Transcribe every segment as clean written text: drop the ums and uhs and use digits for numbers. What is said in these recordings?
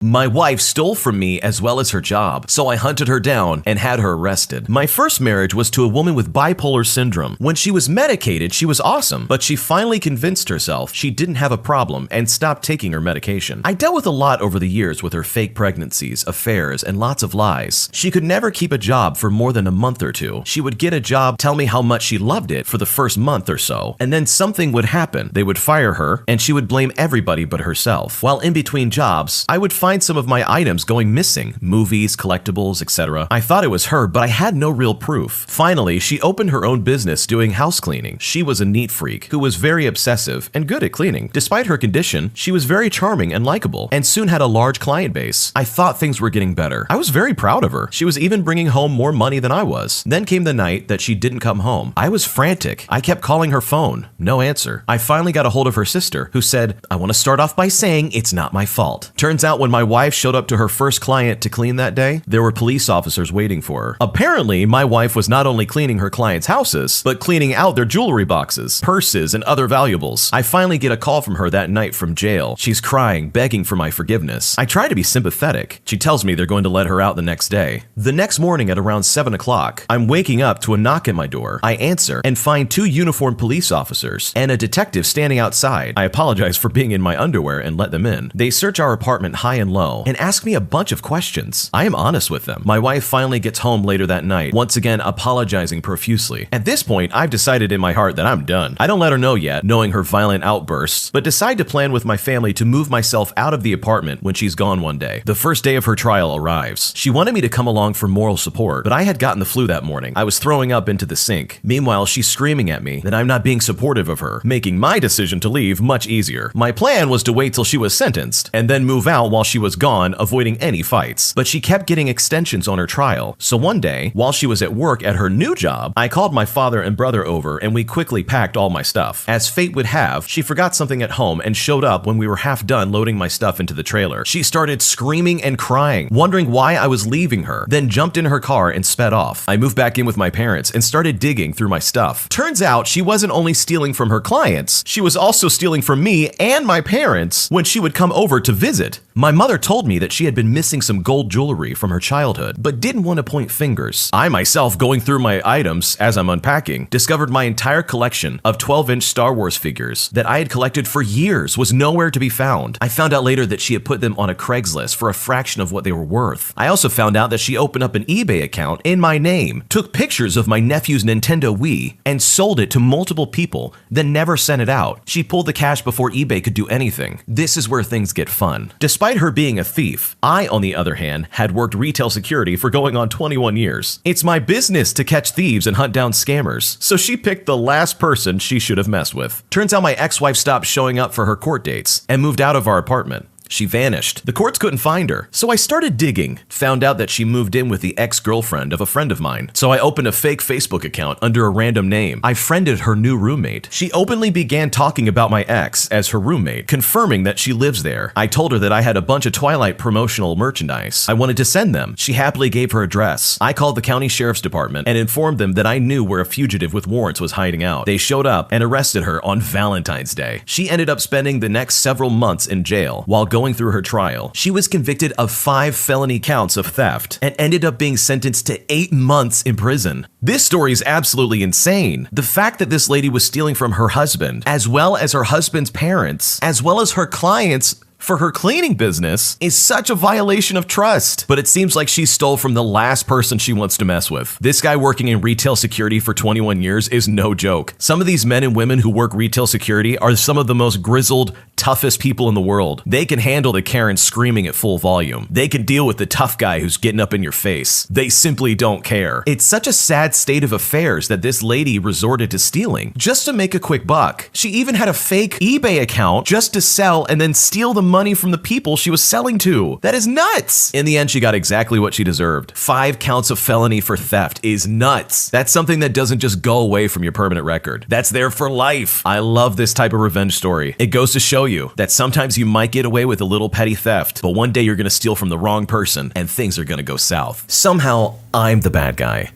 My wife stole from me as well as her job, so I hunted her down and had her arrested. My first marriage was to a woman with bipolar syndrome. When she was medicated, she was awesome, but she finally convinced herself she didn't have a problem and stopped taking her medication. I dealt with a lot over the years with her fake pregnancies, affairs, and lots of lies. She could never keep a job for more than a month or two. She would get a job, tell me how much she loved it for the first month or so, and then something would happen. They would fire her, and she would blame everybody but herself. While in between jobs, I would find some of my items going missing, movies, collectibles, etc. I thought it was her, but I had no real proof. Finally, she opened her own business doing house cleaning. She was a neat freak who was very obsessive and good at cleaning. Despite her condition, she was very charming and likable, and soon had a large client base. I thought things were getting better. I was very proud of her. She was even bringing home more money than I was. Then came the night that she didn't come home. I was frantic. I kept calling her phone. No answer. I finally got a hold of her sister, who said, "I want to start off by saying it's not my fault." Turns out when my wife showed up to her first client to clean that day, there were police officers waiting for her. Apparently, my wife was not only cleaning her clients' houses, but cleaning out their jewelry boxes, purses, and other valuables. I finally get a call from her that night from jail. She's crying, begging for my forgiveness. I try to be sympathetic. She tells me they're going to let her out the next day. The next morning at around 7 o'clock, I'm waking up to a knock at my door. I answer and find 2 uniformed police officers and a detective standing outside. I apologize for being in my underwear and let them in. They search our apartment high and low and ask me a bunch of questions. I am honest with them. My wife finally gets home later that night, once again apologizing profusely. At this point, I've decided in my heart that I'm done. I don't let her know yet, knowing her violent outbursts, but decide to plan with my family to move myself out of the apartment when she's gone one day. The first day of her trial arrives. She wanted me to come along for moral support, but I had gotten the flu that morning. I was throwing up into the sink. Meanwhile, she's screaming at me that I'm not being supportive of her, making my decision to leave much easier. My plan was to wait till she was sentenced and then move out while she was gone, avoiding any fights. But she kept getting extensions on her trial. So one day, while she was at work at her new job, I called my father and brother over and we quickly packed all my stuff. As fate would have, she forgot something at home and showed up when we were half done loading my stuff into the trailer. She started screaming and crying, wondering why I was leaving her, then jumped in her car and sped off. I moved back in with my parents and started digging through my stuff. Turns out she wasn't only stealing from her clients, she was also stealing from me and my parents when she would come over to visit. My mother told me that she had been missing some gold jewelry from her childhood, but didn't want to point fingers. I myself, going through my items as I'm unpacking, discovered my entire collection of 12-inch Star Wars figures that I had collected for years was nowhere to be found. I found out later that she had put them on a Craigslist for a fraction of what they were worth. I also found out that she opened up an eBay account in my name, took pictures of my nephew's Nintendo Wii, and sold it to multiple people, then never sent it out. She pulled the cash before eBay could do anything. This is where things get fun. Despite her being a thief, I, on the other hand, had worked retail security for going on 21 years. It's my business to catch thieves and hunt down scammers, so she picked the last person she should have messed with. Turns out my ex-wife stopped showing up for her court dates and moved out of our apartment. She vanished. The courts couldn't find her, so I started digging. Found out that she moved in with the ex-girlfriend of a friend of mine, so I opened a fake Facebook account under a random name. I friended her new roommate. She openly began talking about my ex as her roommate, confirming that she lives there. I told her that I had a bunch of Twilight promotional merchandise. I wanted to send them. She happily gave her address. I called the county sheriff's department and informed them that I knew where a fugitive with warrants was hiding out. They showed up and arrested her on Valentine's Day. She ended up spending the next several months in jail while going through her trial. She was convicted of 5 felony counts of theft and ended up being sentenced to 8 months in prison. This story is absolutely insane. The fact that this lady was stealing from her husband, as well as her husband's parents, as well as her clients for her cleaning business, is such a violation of trust. But it seems like she stole from the last person she wants to mess with. This guy working in retail security for 21 years is no joke. Some of these men and women who work retail security are some of the most grizzled, toughest people in the world. They can handle the Karen screaming at full volume. They can deal with the tough guy who's getting up in your face. They simply don't care. It's such a sad state of affairs that this lady resorted to stealing just to make a quick buck. She even had a fake eBay account just to sell and then steal the money from the people she was selling to. That is nuts. In the end, she got exactly what she deserved. 5 counts of felony for theft is nuts. That's something that doesn't just go away from your permanent record. That's there for life. I love this type of revenge story. It goes to show you that sometimes you might get away with a little petty theft, but one day you're gonna steal from the wrong person and things are gonna go south. Somehow, I'm the bad guy.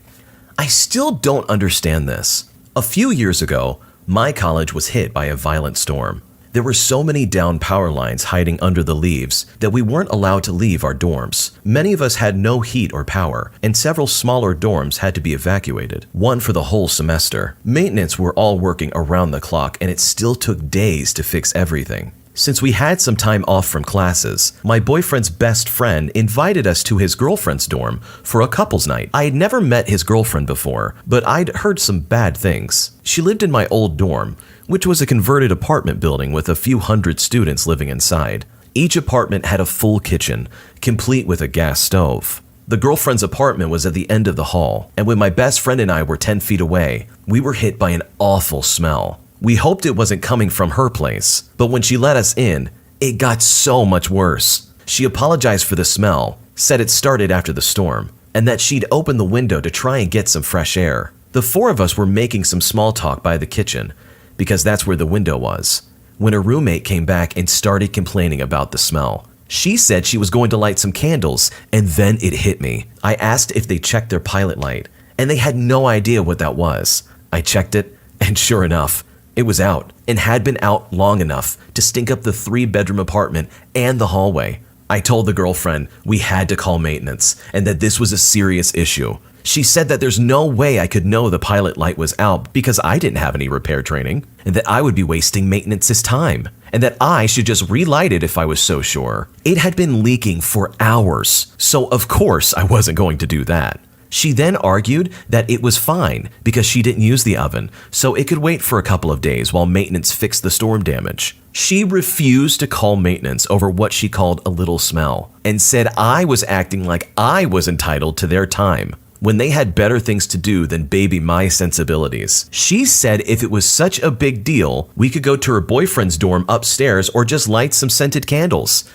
I still don't understand this. A few years ago, my college was hit by a violent storm. There were so many down power lines hiding under the leaves that we weren't allowed to leave our dorms. Many of us had no heat or power, and several smaller dorms had to be evacuated, one for the whole semester. Maintenance were all working around the clock, and it still took days to fix everything. Since we had some time off from classes, my boyfriend's best friend invited us to his girlfriend's dorm for a couple's night. I had never met his girlfriend before, but I'd heard some bad things. She lived in my old dorm, which was a converted apartment building with a few hundred students living inside. Each apartment had a full kitchen, complete with a gas stove. The girlfriend's apartment was at the end of the hall, and when my best friend and I were 10 feet away, we were hit by an awful smell. We hoped it wasn't coming from her place, but when she let us in, it got so much worse. She apologized for the smell, said it started after the storm, and that she'd opened the window to try and get some fresh air. The four of us were making some small talk by the kitchen, because that's where the window was, when her roommate came back and started complaining about the smell. She said she was going to light some candles, and then it hit me. I asked if they checked their pilot light, and they had no idea what that was. I checked it, and sure enough, it was out, and had been out long enough to stink up the 3-bedroom apartment and the hallway. I told the girlfriend we had to call maintenance, and that this was a serious issue. She said that there's no way I could know the pilot light was out because I didn't have any repair training, and that I would be wasting maintenance's time, and that I should just relight it if I was so sure. It had been leaking for hours, so of course I wasn't going to do that. She then argued that it was fine because she didn't use the oven, so it could wait for a couple of days while maintenance fixed the storm damage. She refused to call maintenance over what she called a little smell, and said I was acting like I was entitled to their time, when they had better things to do than baby my sensibilities. She said if it was such a big deal, we could go to her boyfriend's dorm upstairs or just light some scented candles.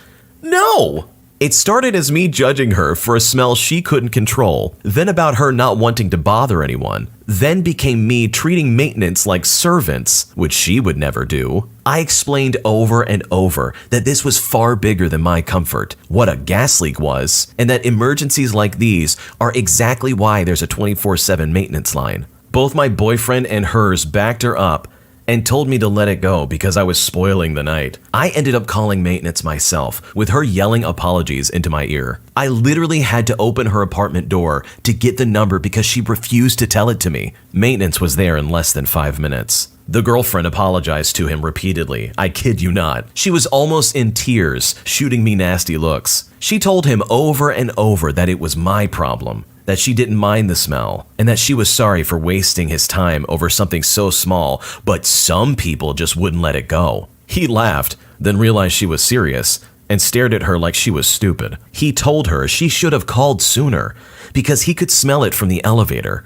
No! It started as me judging her for a smell she couldn't control, then about her not wanting to bother anyone, then became me treating maintenance like servants, which she would never do. I explained over and over that this was far bigger than my comfort, what a gas leak was, and that emergencies like these are exactly why there's a 24/7 maintenance line. Both my boyfriend and hers backed her up and told me to let it go because I was spoiling the night. I ended up calling maintenance myself, with her yelling apologies into my ear. I literally had to open her apartment door to get the number because she refused to tell it to me. Maintenance was there in less than 5 minutes. The girlfriend apologized to him repeatedly. I kid you not. She was almost in tears, shooting me nasty looks. She told him over and over that it was my problem, that she didn't mind the smell, and that she was sorry for wasting his time over something so small, but some people just wouldn't let it go. He laughed, then realized she was serious, and stared at her like she was stupid. He told her she should have called sooner, because he could smell it from the elevator,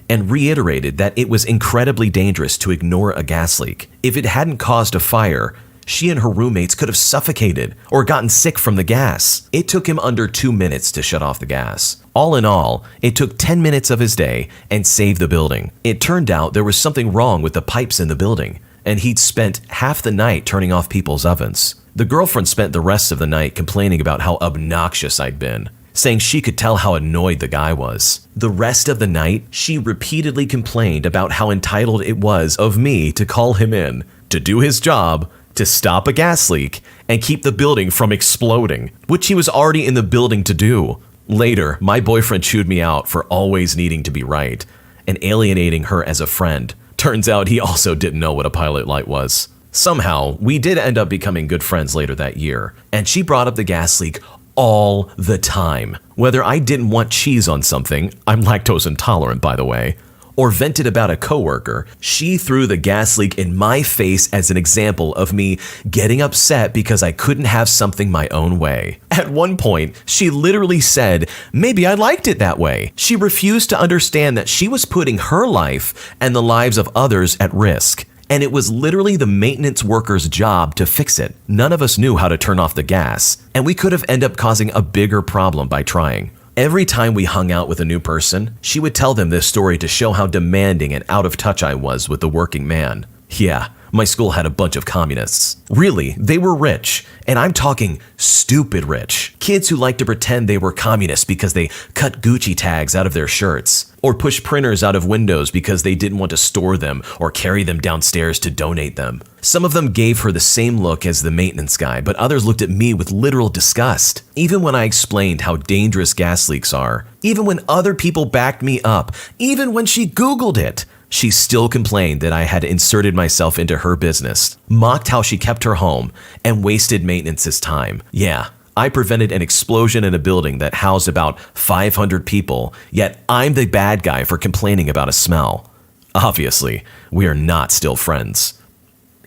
and reiterated that it was incredibly dangerous to ignore a gas leak. If it hadn't caused a fire, she and her roommates could have suffocated or gotten sick from the gas. It took him under 2 minutes to shut off the gas. All in all, it took 10 minutes of his day and saved the building. It turned out there was something wrong with the pipes in the building, and he'd spent half the night turning off people's ovens. The girlfriend spent the rest of the night complaining about how obnoxious I'd been, saying she could tell how annoyed the guy was. The rest of the night, she repeatedly complained about how entitled it was of me to call him in, to do his job, to stop a gas leak, and keep the building from exploding, which he was already in the building to do. Later, my boyfriend chewed me out for always needing to be right, and alienating her as a friend. Turns out he also didn't know what a pilot light was. Somehow, we did end up becoming good friends later that year, and she brought up the gas leak all the time. Whether I didn't want cheese on something, I'm lactose intolerant by the way, or vented about a coworker, she threw the gas leak in my face as an example of me getting upset because I couldn't have something my own way. At one point, she literally said, maybe I liked it that way. She refused to understand that she was putting her life and the lives of others at risk. And it was literally the maintenance worker's job to fix it. None of us knew how to turn off the gas, and we could have ended up causing a bigger problem by trying. Every time we hung out with a new person, she would tell them this story to show how demanding and out of touch I was with the working man. Yeah, My school had a bunch of communists. Really, they were rich, and I'm talking stupid rich. Kids who like to pretend they were communists because they cut Gucci tags out of their shirts, or push printers out of windows because they didn't want to store them or carry them downstairs to donate them. Some of them gave her the same look as the maintenance guy, but others looked at me with literal disgust. Even when I explained how dangerous gas leaks are, even when other people backed me up, even when she Googled it, she still complained that I had inserted myself into her business, mocked how she kept her home, and wasted maintenance's time. Yeah, I prevented an explosion in a building that housed about 500 people, yet I'm the bad guy for complaining about a smell. Obviously, we are not still friends.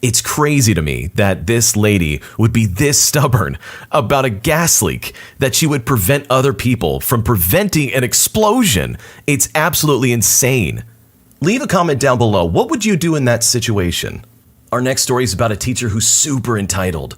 It's crazy to me that this lady would be this stubborn about a gas leak, that she would prevent other people from preventing an explosion. It's absolutely insane. Leave a comment down below. What would you do in that situation? Our next story is about a teacher who's super entitled.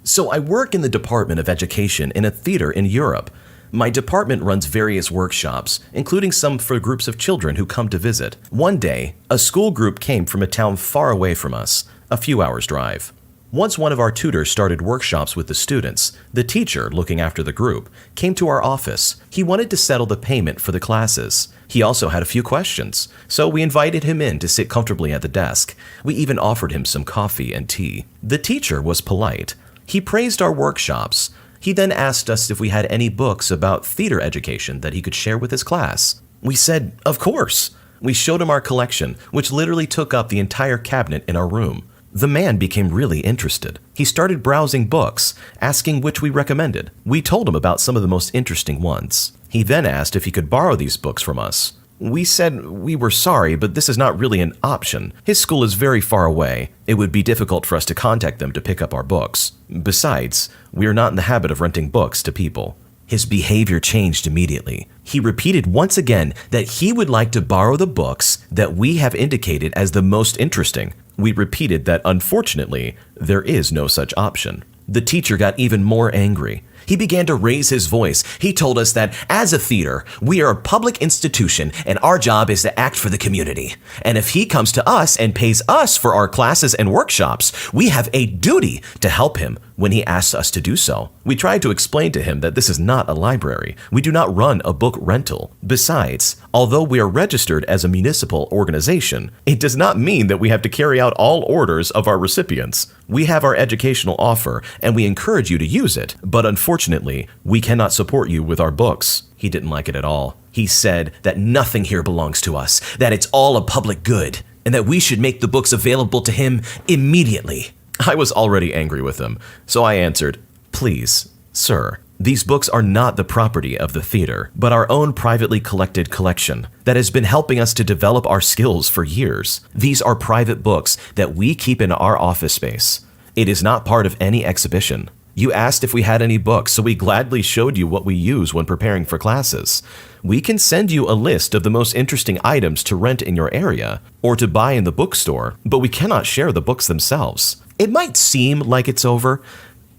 So I work in the Department of Education in a theater in Europe. My department runs various workshops, including some for groups of children who come to visit. One day, a school group came from a town far away from us, a few hours' drive. Once one of our tutors started workshops with the students, the teacher, looking after the group, came to our office. He wanted to settle the payment for the classes. He also had a few questions, so we invited him in to sit comfortably at the desk. We even offered him some coffee and tea. The teacher was polite. He praised our workshops. He then asked us if we had any books about theater education that he could share with his class. We said, of course. We showed him our collection, which literally took up the entire cabinet in our room. The man became really interested. He started browsing books, asking which we recommended. We told him about some of the most interesting ones. He then asked if he could borrow these books from us. We said we were sorry, but this is not really an option. His school is very far away. It would be difficult for us to contact them to pick up our books. Besides, we are not in the habit of renting books to people. His behavior changed immediately. He repeated once again that he would like to borrow the books that we have indicated as the most interesting. We repeated that unfortunately, there is no such option. The teacher got even more angry. He began to raise his voice. He told us that as a theater, we are a public institution and our job is to act for the community. And if he comes to us and pays us for our classes and workshops, we have a duty to help him when he asks us to do so. We tried to explain to him that this is not a library. We do not run a book rental. Besides, although we are registered as a municipal organization, it does not mean that we have to carry out all orders of our recipients. We have our educational offer and we encourage you to use it, but unfortunately, we cannot support you with our books. He didn't like it at all. He said that nothing here belongs to us, that it's all a public good, and that we should make the books available to him immediately. I was already angry with him, so I answered, "Please, sir, these books are not the property of the theater, but our own privately collected collection that has been helping us to develop our skills for years. These are private books that we keep in our office space. It is not part of any exhibition. You asked if we had any books, so we gladly showed you what we use when preparing for classes. We can send you a list of the most interesting items to rent in your area or to buy in the bookstore, but we cannot share the books themselves." It might seem like it's over,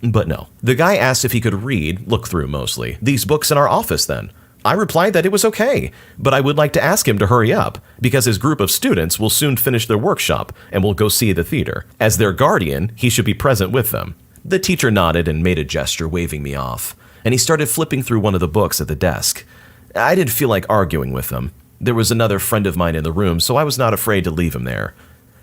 but no. The guy asked if he could look through mostly, these books in our office then. I replied that it was okay, but I would like to ask him to hurry up, because his group of students will soon finish their workshop and will go see the theater. As their guardian, he should be present with them. The teacher nodded and made a gesture waving me off, and he started flipping through one of the books at the desk. I didn't feel like arguing with him. There was another friend of mine in the room, so I was not afraid to leave him there.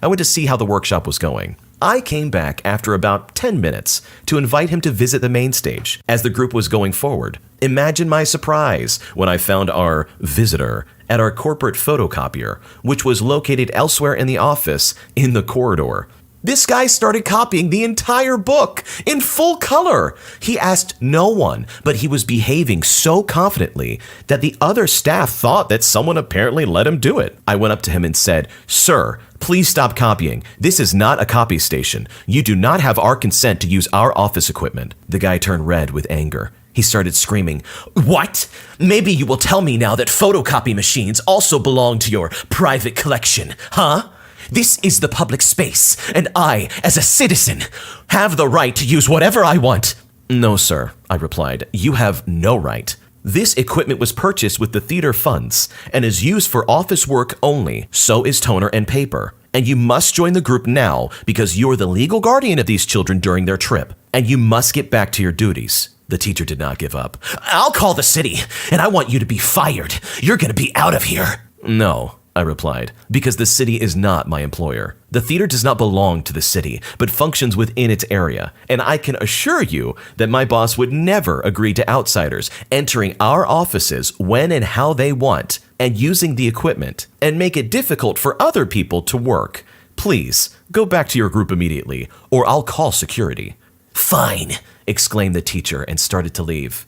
I went to see how the workshop was going. I came back after about 10 minutes to invite him to visit the main stage as the group was going forward. Imagine my surprise when I found our visitor at our corporate photocopier, which was located elsewhere in the office in the corridor. This guy started copying the entire book in full color. He asked no one, but he was behaving so confidently that the other staff thought that someone apparently let him do it. I went up to him and said, "Sir, please stop copying. This is not a copy station. You do not have our consent to use our office equipment." The guy turned red with anger. He started screaming, "What? Maybe you will tell me now that photocopy machines also belong to your private collection, huh? This is the public space, and I, as a citizen, have the right to use whatever I want." "No, sir," I replied. "You have no right. This equipment was purchased with the theater funds and is used for office work only. So is toner and paper. And you must join the group now because you're the legal guardian of these children during their trip. And you must get back to your duties. The teacher did not give up. I'll call the city, and I want you to be fired. You're going to be out of here. No, I replied, because the city is not my employer. The theater does not belong to the city, but functions within its area. And I can assure you that my boss would never agree to outsiders entering our offices when and how they want and using the equipment and make it difficult for other people to work. Please, go back to your group immediately, or I'll call security. Fine, exclaimed the teacher and started to leave.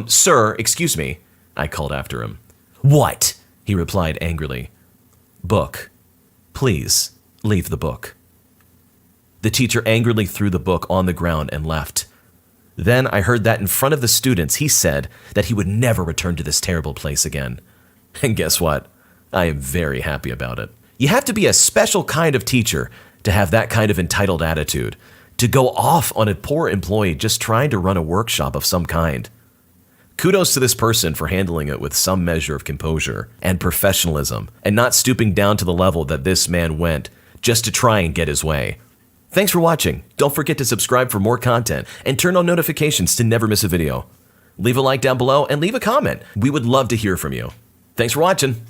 Sir, excuse me, I called after him. What? He replied angrily. Book. Please, leave the book. The teacher angrily threw the book on the ground and left. Then I heard that in front of the students, he said that he would never return to this terrible place again. And guess what? I am very happy about it. You have to be a special kind of teacher to have that kind of entitled attitude, to go off on a poor employee just trying to run a workshop of some kind. Kudos to this person for handling it with some measure of composure and professionalism and not stooping down to the level that this man went just to try and get his way. Thanks for watching. Don't forget to subscribe for more content and turn on notifications to never miss a video. Leave a like down below and leave a comment. We would love to hear from you. Thanks for watching.